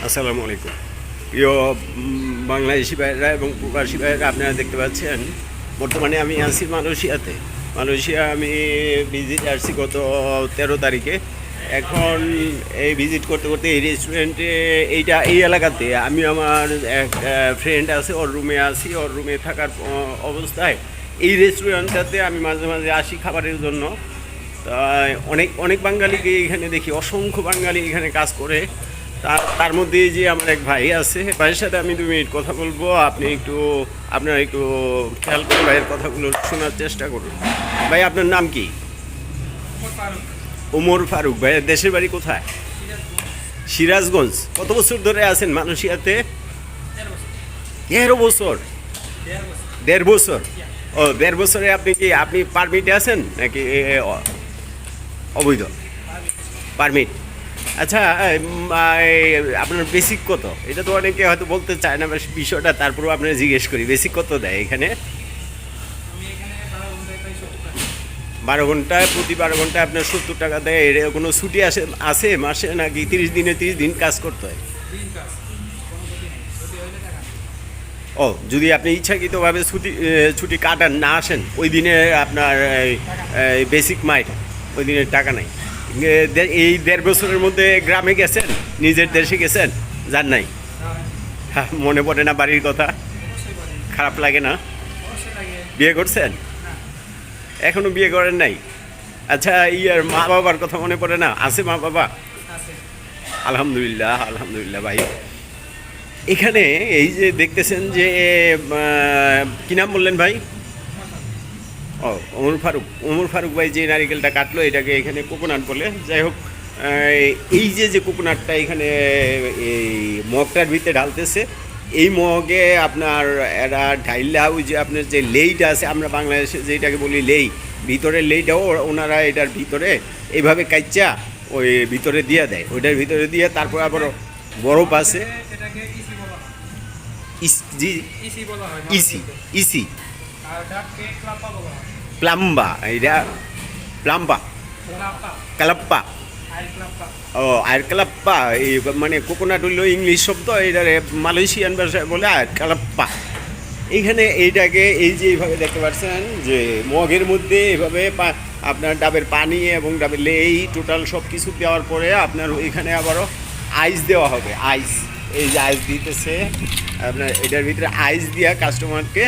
আসসালামু আলাইকুম প্রিয় বাংলাদেশি ভাইয়েরা এবং প্রবাসী ভাইয়েরা, আপনারা দেখতে পাচ্ছেন বর্তমানে আমি আছি মালয়েশিয়াতে। মালয়েশিয়া আমি ভিজিট আসছি গত 13 তারিখে। এখন এই ভিজিট করতে করতে এই রেস্টুরেন্টে এই এলাকাতে আমি আমার এক ফ্রেন্ড আছে, ওর রুমে আছি। ওর রুমে থাকার অবস্থায় এই রেস্টুরেন্টটাতে আমি মাঝে মাঝে আসি খাবারের জন্য। তাই অনেক অনেক বাঙালিকে এখানে দেখি, অসংখ্য বাঙালি এখানে কাজ করে। তার মধ্যে যে আমার এক ভাই আছে, ভাইয়ের সাথে আমি 2 মিনিট কথা বলবো। আপনারা একটু খেয়াল করে ভাইয়ের কথাগুলো শোনার চেষ্টা করুন। ভাই, আপনার নাম কি? ওমর ফারুক। ভাইয়ের দেশের বাড়ি কোথায়? সিরাজগঞ্জ। কত বছর ধরে আছেন মালয়েশিয়াতে? 13 বছর। 1.5 বছর। ও, 1.5 বছরে আপনি পারমিটে আছেন নাকি অবৈধ পারমিট? আচ্ছা, আপনার বেসিক কত? এটা তো অনেকে হয়তো বলতে চায় না বিষয়টা, তারপরেও আপনারা জিজ্ঞেস করি, বেসিক কত দেয় এখানে? 12 ঘন্টায়, প্রতি 12 ঘন্টায় আপনার 70 টাকা দেয়। এর কোনো ছুটি আছে মাসে, নাকি 30 দিনে 30 দিন কাজ করতে হয়? ও, যদি আপনি ইচ্ছাকৃতভাবে ছুটি কাটান, না আসেন ওই দিনে, আপনার বেসিক মাইট, ওই দিনের টাকা নাই। এই 1.5 বছরের মধ্যে গ্রামে গেছেন? নিজের দেশে গেছেন? যান নাই? হ্যাঁ, মনে পড়ে না বাড়ির কথা? খারাপ লাগে না? বিয়ে করছেন? এখনো বিয়ে করেন নাই? আচ্ছা, মা বাবার কথা মনে পড়ে না? আছে মা বাবা? আলহামদুলিল্লাহ, আলহামদুলিল্লাহ। ভাই, এখানে এই যে দেখতেছেন যে কি নাম বললেন ভাই? ও, ওমর ফারুক। ওমর ফারুক ভাই যে নারিকেলটা কাটলো, এটাকে এখানে কোকোনাট বলে। যাই হোক, এই যে কোকোনাটটা এখানে এই মগটার ভিতরে ঢালতেছে, এই মগে আপনার এরা ঢাইলা, ওই যে আপনার যে লেইটা আছে, আমরা বাংলাদেশে যেটাকে বলি লেই, ভিতরের লেইটাও ওনারা এটার ভিতরে এইভাবে কাচ্চা ওই ভিতরে দিয়ে দেয়। ওইটার ভিতরে দিয়ে তারপর আবার বরফ আছে। জি, ইসি, ইসি প্লাম্বা, এটা প্লাম্বা, কালাপ্পা। ও, আয়ের কালাপ্পা। এই মানে কোকোনাট হইল ইংলিশ শব্দ, এটারে মালয়েশিয়ান ভাষায় বলে আয়ের কালাপ্পা। এইখানে এইটাকে এই যে এইভাবে দেখতে পাচ্ছেন যে মগের মধ্যে এইভাবে আপনার ডাবের পানি এবং ডাবের লেই টোটাল সব কিছু দেওয়ার পরে আপনার এখানে আবারও আইস দেওয়া হবে। আইস, এই যে আইস দিতেছে আপনার, এটার ভিতরে আইস দিয়া কাস্টমারকে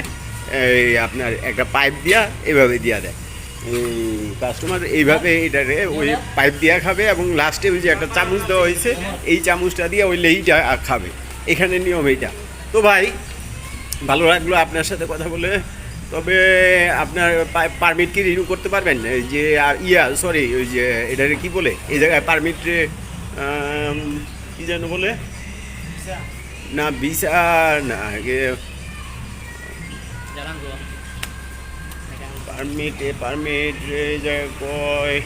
এই আপনার একটা পাইপ দিয়া এভাবে দিয়া দেয়। কাস্টমার এইভাবে এটারে ওই পাইপ দিয়া খাবে, এবং লাস্টে ওই যে একটা চামচ দেওয়া হয়েছে, এই চামচটা দিয়ে ওই লেইটা খাবে। এখানে নিয়ম এইটা। তো ভাই, ভালো লাগলো আপনার সাথে কথা বলে। তবে আপনার পারমিট কি রিনিউ করতে পারবেন? এই যে সরি, ওই যে এটারে কি বলে এই জায়গায় পারমিট, কি যেন বলে না, ভিসা না, পারমিট এই জায়গায় কয়,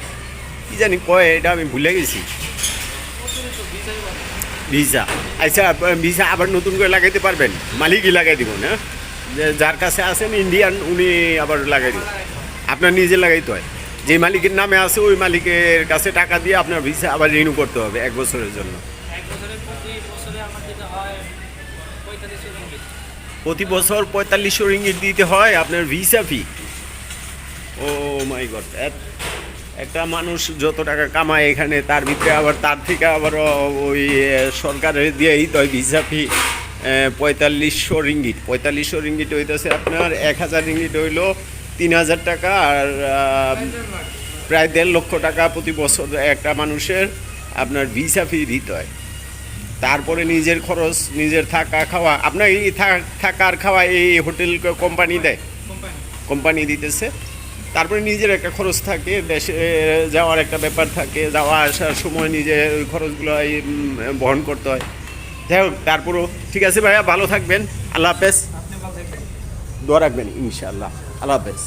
কি জানি কয়, এটা আমি ভুলে গেছি। ভিসা। আচ্ছা, ভিসা আবার নতুন করে লাগাইতে পারবেন? মালিকই লাগাই দিব না? যার কাছে আছেন ইন্ডিয়ান, উনি আবার লাগাই দিব? আপনার নিজে লাগাইতে হয়? যে মালিকের নামে আছে ওই মালিকের কাছে টাকা দিয়ে আপনার ভিসা আবার রিনিউ করতে হবে 1 বছরের জন্য। প্রতি বছর 4500 রিঙ্গিট দিতে হয় আপনার ভিসা ফি। ও মাই গড! একটা মানুষ যত টাকা কামায় এখানে, তার ভিতরে আবার তার থেকে আবার ওই সরকারের দিয়েই তো ভিসা ফি 4500 রিঙ্গিট। 4500 রিঙ্গিট হইতেছে আপনার 1000 রিঙ্গিট হইল 3000 টাকা, আর প্রায় 1.5 লক্ষ টাকা প্রতি বছর একটা মানুষের আপনার ভিসা ফি দিতে হয়। তারপরে নিজের খরচ, নিজের থাকা খাওয়া, আপনার এই থাকা আর খাওয়া এই হোটেল কোম্পানি দেয়, কোম্পানি দিতেছে। তারপরে নিজের একটা খরচ থাকে, দেশে যাওয়ার একটা ব্যাপার থাকে, যাওয়া আসার সময় নিজের ওই খরচগুলো বহন করতে হয়। যাই হোক, তারপরেও ঠিক আছে ভাইয়া, ভালো থাকবেন। আল্লাহ হাফেজ। দোয়া রাখবেন ইনশাআল্লাহ। আল্লাহ হাফেজ।